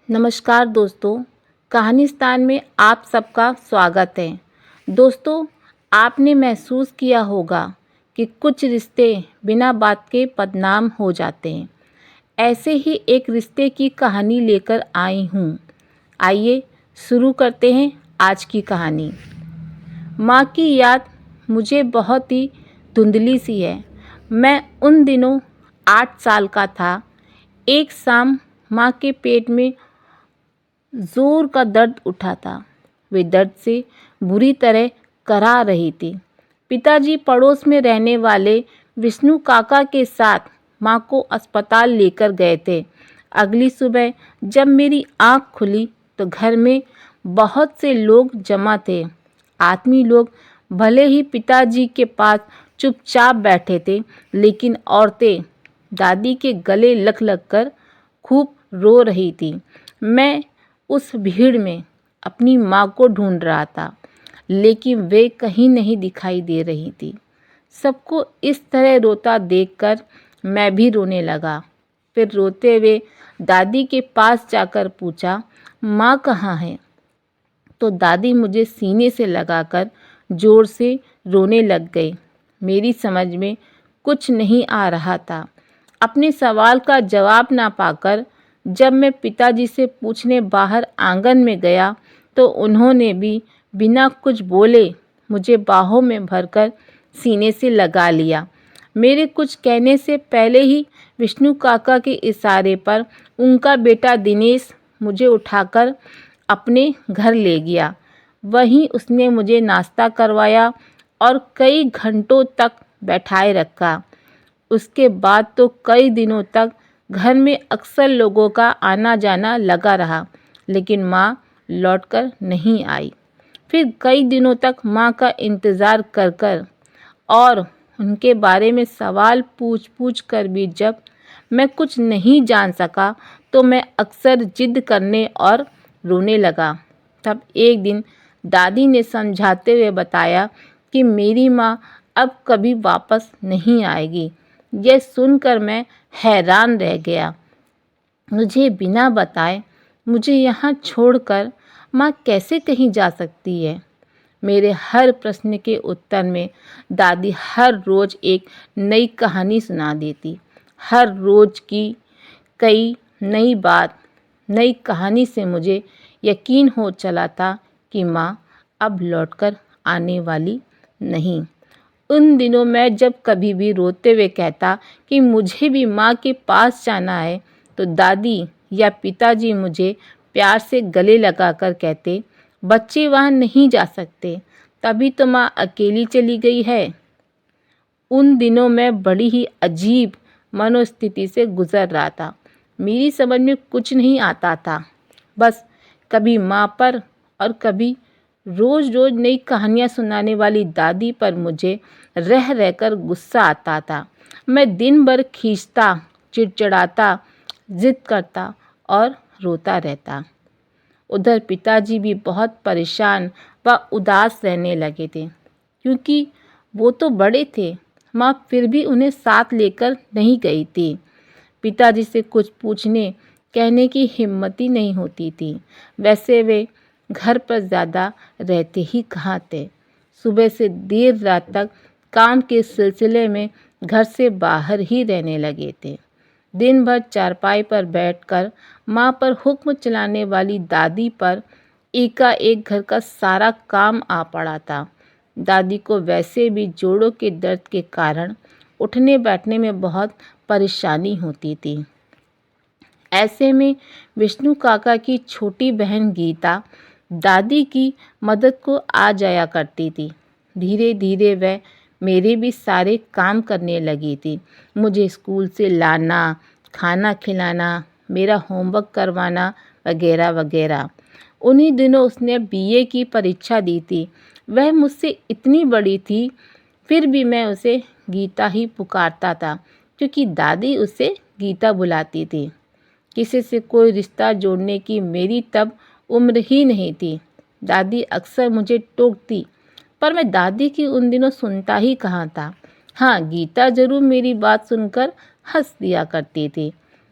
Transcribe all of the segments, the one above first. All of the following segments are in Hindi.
नमस्कार दोस्तों, कहानीस्तान में आप सबका स्वागत है। दोस्तों, आपने महसूस किया होगा कि कुछ रिश्ते बिना बात के बदनाम हो जाते हैं। ऐसे ही एक रिश्ते की कहानी लेकर आई हूँ। आइए शुरू करते हैं आज की कहानी। माँ की याद मुझे बहुत ही धुंधली सी है। मैं उन दिनों 8 साल का था। एक शाम माँ के पेट में ज़ोर का दर्द उठा था। वे दर्द से बुरी तरह कराह रही थी। पिताजी पड़ोस में रहने वाले विष्णु काका के साथ माँ को अस्पताल लेकर गए थे। अगली सुबह जब मेरी आँख खुली तो घर में बहुत से लोग जमा थे। आदमी लोग भले ही पिताजी के पास चुपचाप बैठे थे, लेकिन औरतें दादी के गले लग लग कर खूब रो रही थी। मैं उस भीड़ में अपनी माँ को ढूंढ रहा था, लेकिन वे कहीं नहीं दिखाई दे रही थी। सबको इस तरह रोता देखकर मैं भी रोने लगा। फिर रोते हुए दादी के पास जाकर पूछा, माँ कहाँ है? तो दादी मुझे सीने से लगाकर ज़ोर से रोने लग गई। मेरी समझ में कुछ नहीं आ रहा था। अपने सवाल का जवाब ना पाकर जब मैं पिताजी से पूछने बाहर आंगन में गया तो उन्होंने भी बिना कुछ बोले मुझे बाहों में भरकर सीने से लगा लिया। मेरे कुछ कहने से पहले ही विष्णु काका के इशारे पर उनका बेटा दिनेश मुझे उठाकर अपने घर ले गया। वहीं उसने मुझे नाश्ता करवाया और कई घंटों तक बैठाए रखा। उसके बाद तो कई दिनों तक घर में अक्सर लोगों का आना जाना लगा रहा, लेकिन माँ लौटकर नहीं आई। फिर कई दिनों तक माँ का इंतज़ार कर कर और उनके बारे में सवाल पूछ पूछ कर भी जब मैं कुछ नहीं जान सका तो मैं अक्सर जिद करने और रोने लगा। तब एक दिन दादी ने समझाते हुए बताया कि मेरी माँ अब कभी वापस नहीं आएगी। यह सुनकर मैं हैरान रह गया। मुझे बिना बताए मुझे यहाँ छोड़कर माँ कैसे कहीं जा सकती है? मेरे हर प्रश्न के उत्तर में दादी हर रोज़ एक नई कहानी सुना देती। हर रोज़ की कई नई बात, नई कहानी से मुझे यकीन हो चला था कि माँ अब लौटकर आने वाली नहीं। उन दिनों मैं जब कभी भी रोते हुए कहता कि मुझे भी माँ के पास जाना है, तो दादी या पिताजी मुझे प्यार से गले लगाकर कहते, बच्चे वहाँ नहीं जा सकते, तभी तो माँ अकेली चली गई है। उन दिनों मैं बड़ी ही अजीब मनोस्थिति से गुजर रहा था। मेरी समझ में कुछ नहीं आता था। बस कभी माँ पर और कभी रोज़ रोज़ नई कहानियाँ सुनाने वाली दादी पर मुझे रह रहकर गुस्सा आता था। मैं दिन भर खींचता, चिड़चिड़ाता, जिद करता और रोता रहता। उधर पिताजी भी बहुत परेशान व उदास रहने लगे थे, क्योंकि वो तो बड़े थे। माँ फिर भी उन्हें साथ लेकर नहीं गई थी। पिताजी से कुछ पूछने कहने की हिम्मत ही नहीं होती थी। वैसे वे घर पर ज़्यादा रहते ही कहाँ थे। सुबह से देर रात तक काम के सिलसिले में घर से बाहर ही रहने लगे थे। दिन भर चारपाई पर बैठकर माँ पर हुक्म चलाने वाली दादी पर एकाएक घर का सारा काम आ पड़ा था। दादी को वैसे भी जोड़ों के दर्द के कारण उठने बैठने में बहुत परेशानी होती थी। ऐसे में विष्णु काका की छोटी बहन गीता दादी की मदद को आ जाया करती थी। धीरे धीरे वह मेरे भी सारे काम करने लगी थी। मुझे स्कूल से लाना, खाना खिलाना, मेरा होमवर्क करवाना वगैरह वगैरह। उन्हीं दिनों उसने बीए की परीक्षा दी थी। वह मुझसे इतनी बड़ी थी, फिर भी मैं उसे गीता ही पुकारता था, क्योंकि दादी उसे गीता बुलाती थी। किसी से कोई रिश्ता जोड़ने की मेरी तब उम्र ही नहीं थी। दादी अक्सर मुझे टोकती, पर मैं दादी की उन दिनों सुनता ही कहाँ था। हाँ, गीता ज़रूर मेरी बात सुनकर हंस दिया करती थी।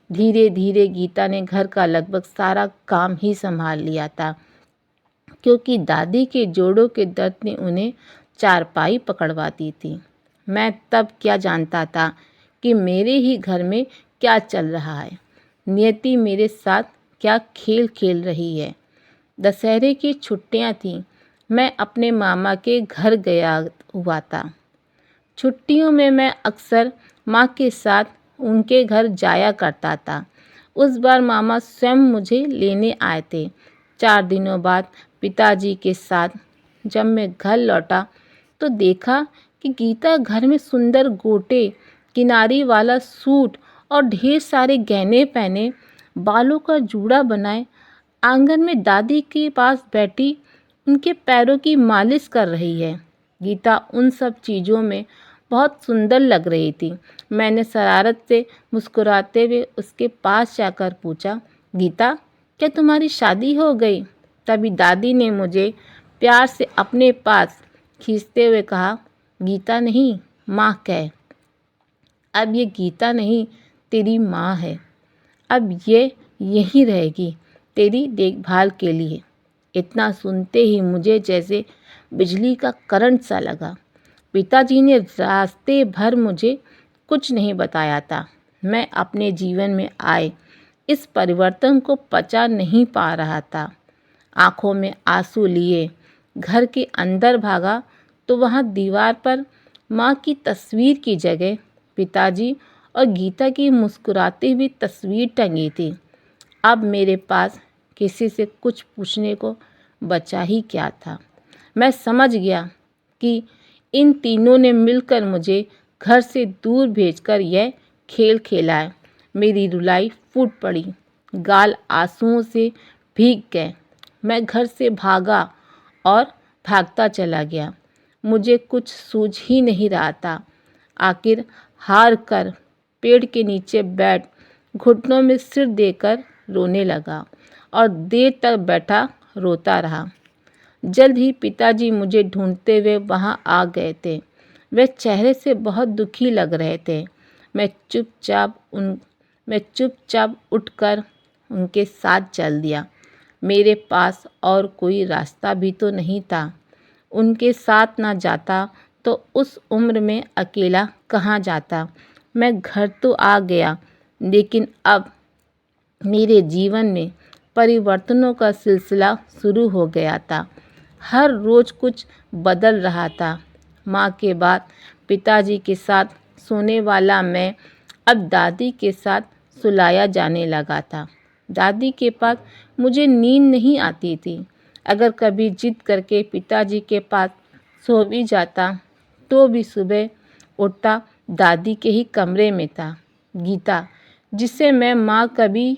धीरे धीरे गीता ने घर का लगभग सारा काम ही संभाल लिया था, क्योंकि दादी के जोड़ों के दर्द ने उन्हें चारपाई पकड़वा दी थी। मैं तब क्या जानता था कि मेरे ही घर में क्या चल रहा है, नियति मेरे साथ क्या खेल खेल रही है। दशहरे की छुट्टियां थीं। मैं अपने मामा के घर गया हुआ था। छुट्टियों में मैं अक्सर माँ के साथ उनके घर जाया करता था। उस बार मामा स्वयं मुझे लेने आए थे। 4 दिनों बाद पिताजी के साथ जब मैं घर लौटा तो देखा कि गीता घर में सुंदर गोटे, किनारी वाला सूट और ढेर सारे गहने पहने, बालों का जूड़ा बनाए, आंगन में दादी के पास बैठी उनके पैरों की मालिश कर रही है। गीता उन सब चीज़ों में बहुत सुंदर लग रही थी। मैंने शरारत से मुस्कुराते हुए उसके पास जाकर पूछा, गीता, क्या तुम्हारी शादी हो गई? तभी दादी ने मुझे प्यार से अपने पास खींचते हुए कहा, गीता नहीं, माँ कह। अब ये गीता नहीं, तेरी माँ है। अब ये यहीं रहेगी तेरी देखभाल के लिए। इतना सुनते ही मुझे जैसे बिजली का करंट सा लगा। पिताजी ने रास्ते भर मुझे कुछ नहीं बताया था। मैं अपने जीवन में आए इस परिवर्तन को पचा नहीं पा रहा था। आंखों में आंसू लिए घर के अंदर भागा तो वहाँ दीवार पर माँ की तस्वीर की जगह पिताजी और गीता की मुस्कुराती हुई तस्वीर टंगी थी। अब मेरे पास किसी से कुछ पूछने को बचा ही क्या था। मैं समझ गया कि इन तीनों ने मिलकर मुझे घर से दूर भेजकर यह खेल खेला है। मेरी रुलाई फूट पड़ी, गाल आंसुओं से भीग गए। मैं घर से भागा और भागता चला गया। मुझे कुछ सूझ ही नहीं रहा था। आखिर हार कर पेड़ के नीचे बैठ घुटनों में सिर देकर रोने लगा और देर तक बैठा रोता रहा। जल्द ही पिताजी मुझे ढूंढते हुए वहां आ गए थे। वे चेहरे से बहुत दुखी लग रहे थे। मैं चुपचाप उठकर उनके साथ चल दिया। मेरे पास और कोई रास्ता भी तो नहीं था। उनके साथ ना जाता तो उस उम्र में अकेला कहाँ जाता। मैं घर तो आ गया, लेकिन अब मेरे जीवन में परिवर्तनों का सिलसिला शुरू हो गया था। हर रोज़ कुछ बदल रहा था। माँ के बाद पिताजी के साथ सोने वाला मैं अब दादी के साथ सुलाया जाने लगा था। दादी के पास मुझे नींद नहीं आती थी। अगर कभी जिद करके पिताजी के पास सो भी जाता तो भी सुबह उठता दादी के ही कमरे में था। गीता, जिसे मैं माँ कभी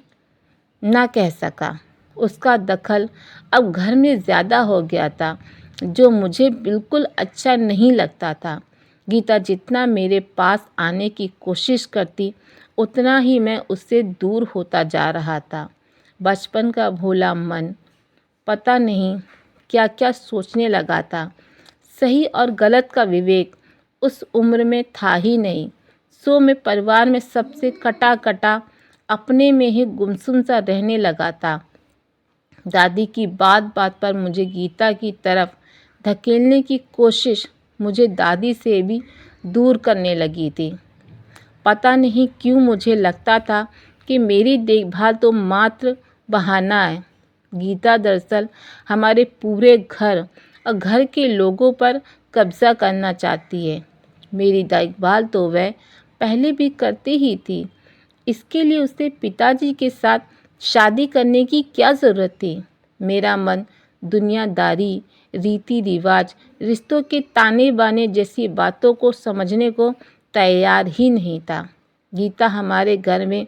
ना कह सका, उसका दखल अब घर में ज़्यादा हो गया था, जो मुझे बिल्कुल अच्छा नहीं लगता था। गीता जितना मेरे पास आने की कोशिश करती, उतना ही मैं उससे दूर होता जा रहा था। बचपन का भोला मन पता नहीं क्या क्या सोचने लगा था। सही और गलत का विवेक उस उम्र में था ही नहीं। सो मैं परिवार में सबसे कटा कटा अपने में ही गुमसुम सा रहने लगा था। दादी की बात बात पर मुझे गीता की तरफ धकेलने की कोशिश मुझे दादी से भी दूर करने लगी थी। पता नहीं क्यों मुझे लगता था कि मेरी देखभाल तो मात्र बहाना है। गीता दरअसल हमारे पूरे घर और घर के लोगों पर कब्जा करना चाहती है। मेरी देखभाल तो वह पहले भी करती ही थी। इसके लिए उसे पिताजी के साथ शादी करने की क्या ज़रूरत थी? मेरा मन दुनियादारी, रीति रिवाज, रिश्तों के ताने बाने जैसी बातों को समझने को तैयार ही नहीं था। गीता हमारे घर में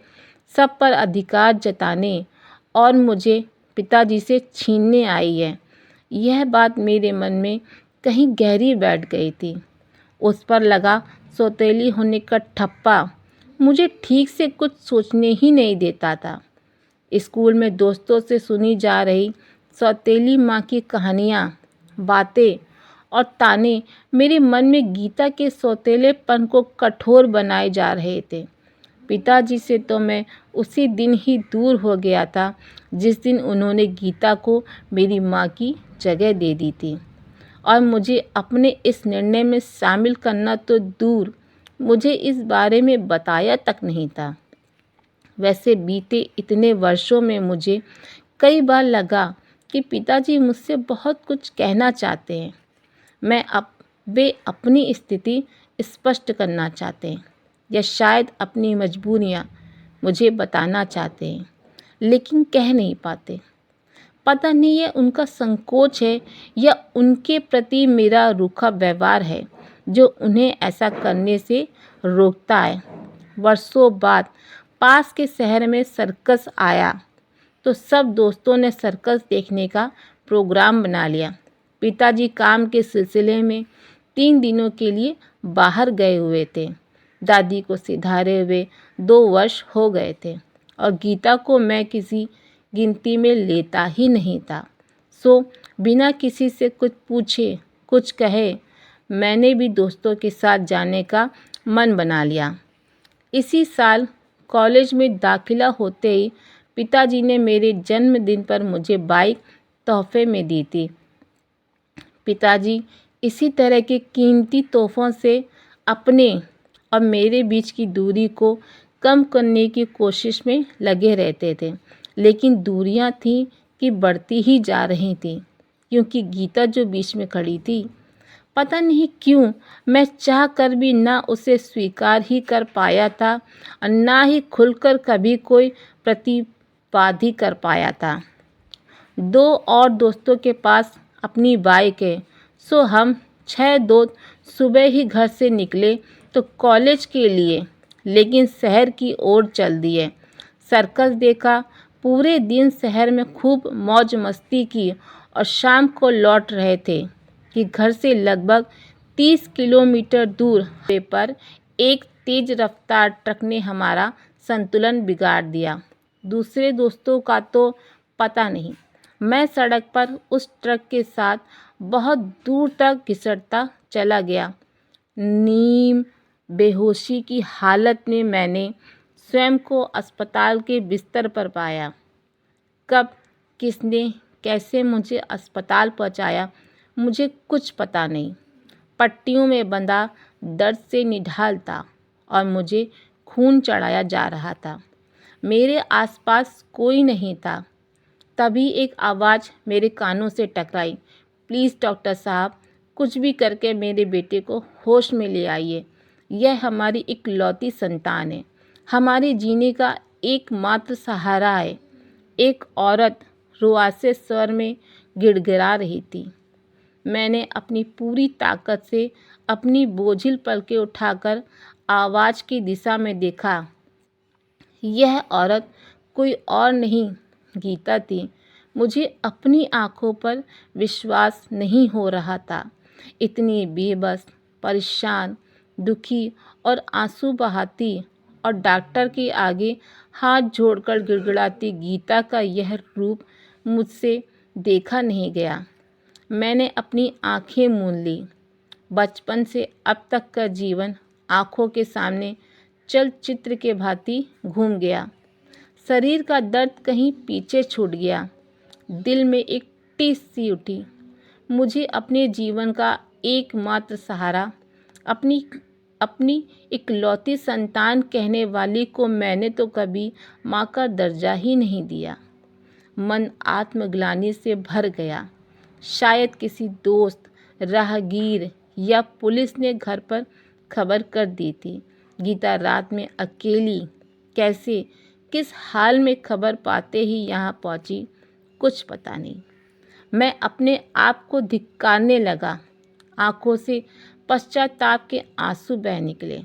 सब पर अधिकार जताने और मुझे पिताजी से छीनने आई है। यह बात मेरे मन में कहीं गहरी बैठ गई थी। उस पर लगा सौतेली होने का ठप्पा मुझे ठीक से कुछ सोचने ही नहीं देता था। स्कूल में दोस्तों से सुनी जा रही सौतेली माँ की कहानियाँ, बातें और ताने मेरे मन में गीता के सौतेलेपन को कठोर बनाए जा रहे थे। पिताजी से तो मैं उसी दिन ही दूर हो गया था जिस दिन उन्होंने गीता को मेरी माँ की जगह दे दी थी, और मुझे अपने इस निर्णय में शामिल करना तो दूर, मुझे इस बारे में बताया तक नहीं था। वैसे बीते इतने वर्षों में मुझे कई बार लगा कि पिताजी मुझसे बहुत कुछ कहना चाहते हैं। वे अपनी स्थिति स्पष्ट करना चाहते हैं, या शायद अपनी मजबूरियाँ मुझे बताना चाहते हैं, लेकिन कह नहीं पाते। पता नहीं ये उनका संकोच है या उनके प्रति मेरा रूखा व्यवहार है जो उन्हें ऐसा करने से रोकता है। वर्षों बाद पास के शहर में सर्कस आया तो सब दोस्तों ने सर्कस देखने का प्रोग्राम बना लिया। पिताजी काम के सिलसिले में 3 दिनों के लिए बाहर गए हुए थे। दादी को सिधारे हुए 2 वर्ष हो गए थे और गीता को मैं किसी गिनती में लेता ही नहीं था। सो बिना किसी से कुछ पूछे कुछ कहे मैंने भी दोस्तों के साथ जाने का मन बना लिया। इसी साल कॉलेज में दाखिला होते ही पिताजी ने मेरे जन्मदिन पर मुझे बाइक तोहफे में दी थी। पिताजी इसी तरह के कीमती तोहफ़ों से अपने और मेरे बीच की दूरी को कम करने की कोशिश में लगे रहते थे, लेकिन दूरियां थीं कि बढ़ती ही जा रही थीं, क्योंकि गीता जो बीच में खड़ी थी, पता नहीं क्यों मैं चाह कर भी ना उसे स्वीकार ही कर पाया था और ना ही खुलकर कभी कोई प्रतिवाद ही कर पाया था। 2 और दोस्तों के पास अपनी बाइक है, सो हम 6 दोस्त सुबह ही घर से निकले तो कॉलेज के लिए, लेकिन शहर की ओर चल दिए। सर्कस देखा, पूरे दिन शहर में खूब मौज मस्ती की और शाम को लौट रहे थे कि घर से लगभग 30 किलोमीटर दूर पर एक तेज रफ्तार ट्रक ने हमारा संतुलन बिगाड़ दिया। दूसरे दोस्तों का तो पता नहीं। मैं सड़क पर उस ट्रक के साथ बहुत दूर तक घिसटता चला गया। नीम बेहोशी की हालत में मैंने स्वयं को अस्पताल के बिस्तर पर पाया। कब किसने कैसे मुझे अस्पताल पहुंचाया मुझे कुछ पता नहीं। पट्टियों में बंधा दर्द से निढाल था और मुझे खून चढ़ाया जा रहा था। मेरे आसपास कोई नहीं था। तभी एक आवाज़ मेरे कानों से टकराई, प्लीज़ डॉक्टर साहब, कुछ भी करके मेरे बेटे को होश में ले आइए। यह हमारी इकलौती संतान है, हमारे जीने का एकमात्र सहारा है। एक औरत रुआसे स्वर में गिड़गिड़ा रही थी। मैंने अपनी पूरी ताकत से अपनी बोझिल पलकें उठाकर आवाज़ की दिशा में देखा। यह औरत कोई और नहीं, गीता थी। मुझे अपनी आंखों पर विश्वास नहीं हो रहा था। इतनी बेबस, परेशान, दुखी और आंसू बहाती और डॉक्टर के आगे हाथ जोड़कर गिड़गिड़ाती गीता का यह रूप मुझसे देखा नहीं गया। मैंने अपनी आंखें मूंद ली। बचपन से अब तक का जीवन आंखों के सामने चलचित्र के भांति घूम गया। शरीर का दर्द कहीं पीछे छूट गया। दिल में एक टीस सी उठी। मुझे अपने जीवन का एकमात्र सहारा अपनी इकलौती संतान कहने वाली को मैंने तो कभी माँ का दर्जा ही नहीं दिया। मन आत्मग्लानि से भर गया। शायद किसी दोस्त, राहगीर या पुलिस ने घर पर खबर कर दी थी। गीता रात में अकेली कैसे, किस हाल में खबर पाते ही यहाँ पहुँची, कुछ पता नहीं। मैं अपने आप को धिक्कारने लगा। आंखों से पश्चाताप के आंसू बह निकले।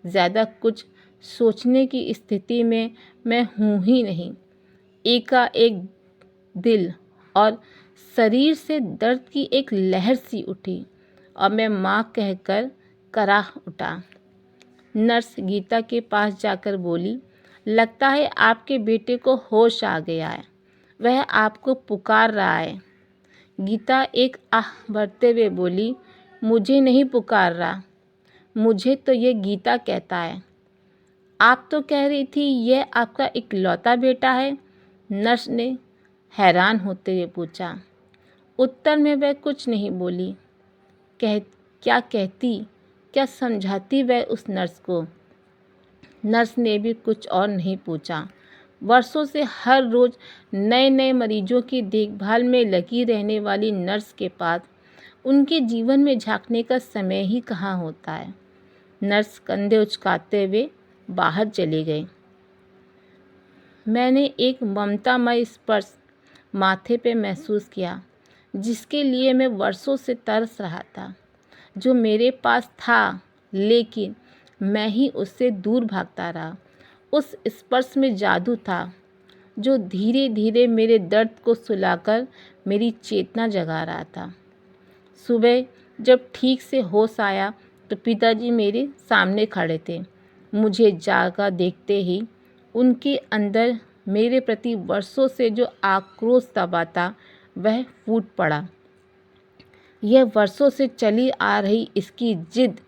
ज़्यादा कुछ सोचने की स्थिति में मैं हूँ ही नहीं। एकाएक दिल और शरीर से दर्द की एक लहर सी उठी और मैं माँ कहकर कराह उठा। नर्स गीता के पास जाकर बोली, लगता है आपके बेटे को होश आ गया है, वह आपको पुकार रहा है। गीता एक आह भरते हुए बोली, मुझे नहीं पुकार रहा, मुझे तो ये गीता कहता है। आप तो कह रही थी यह आपका इकलौता बेटा है। नर्स ने हैरान होते हुए पूछा। उत्तर में वह कुछ नहीं बोली। क्या कहती, क्या समझाती वह उस नर्स को। नर्स ने भी कुछ और नहीं पूछा। वर्षों से हर रोज़ नए नए मरीजों की देखभाल में लगी रहने वाली नर्स के पास उनके जीवन में झांकने का समय ही कहाँ होता है। नर्स कंधे उचकाते हुए बाहर चली गई। मैंने एक ममतामय स्पर्श माथे पे महसूस किया, जिसके लिए मैं वर्षों से तरस रहा था, जो मेरे पास था, लेकिन मैं ही उससे दूर भागता रहा। उस स्पर्श में जादू था, जो धीरे धीरे मेरे दर्द को सुलाकर मेरी चेतना जगा रहा था। सुबह जब ठीक से होश आया तो पिताजी मेरे सामने खड़े थे। मुझे जागा देखते ही उनके अंदर मेरे प्रति वर्षों से जो आक्रोश दबा था वह फूट पड़ा। यह वर्षों से चली आ रही इसकी जिद,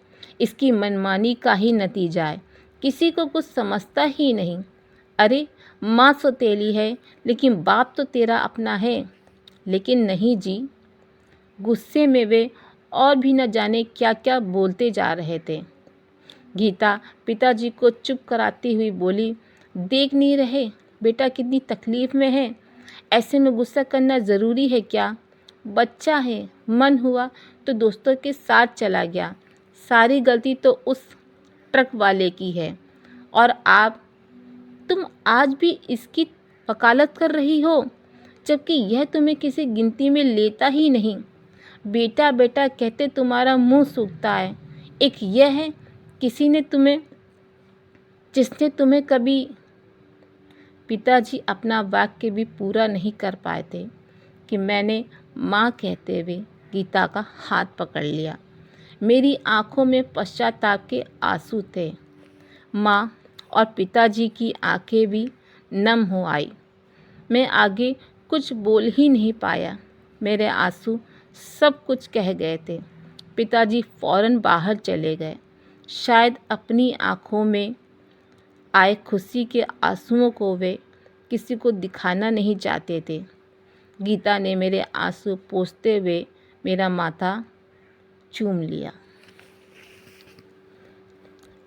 इसकी मनमानी का ही नतीजा है। किसी को कुछ समझता ही नहीं। अरे माँ सौतेली है, लेकिन बाप तो तेरा अपना है। लेकिन नहीं जी। गुस्से में वे और भी न जाने क्या क्या बोलते जा रहे थे। गीता पिताजी को चुप कराती हुई बोली, देख नहीं रहे बेटा कितनी तकलीफ़ में है। ऐसे में गुस्सा करना ज़रूरी है क्या? बच्चा है, मन हुआ तो दोस्तों के साथ चला गया। सारी गलती तो उस ट्रक वाले की है। और तुम आज भी इसकी वकालत कर रही हो, जबकि यह तुम्हें किसी गिनती में लेता ही नहीं। बेटा बेटा कहते तुम्हारा मुंह सूखता है। एक यह है जिसने तुम्हें कभी। पिताजी अपना वाक्य भी पूरा नहीं कर पाए थे कि मैंने माँ कहते हुए गीता का हाथ पकड़ लिया। मेरी आंखों में पश्चाताप के आंसू थे। माँ और पिताजी की आंखें भी नम हो आई। मैं आगे कुछ बोल ही नहीं पाया। मेरे आंसू सब कुछ कह गए थे। पिताजी फौरन बाहर चले गए। शायद अपनी आंखों में आए खुशी के आंसुओं को वे किसी को दिखाना नहीं चाहते थे। गीता ने मेरे आंसू पोंछते हुए मेरा माथा चूम लिया।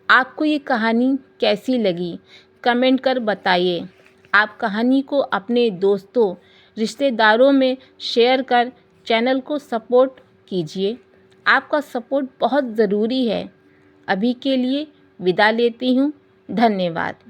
आपको ये कहानी कैसी लगी कमेंट कर बताइए। आप कहानी को अपने दोस्तों, रिश्तेदारों में शेयर कर चैनल को सपोर्ट कीजिए। आपका सपोर्ट बहुत ज़रूरी है। अभी के लिए विदा लेती हूँ। धन्यवाद।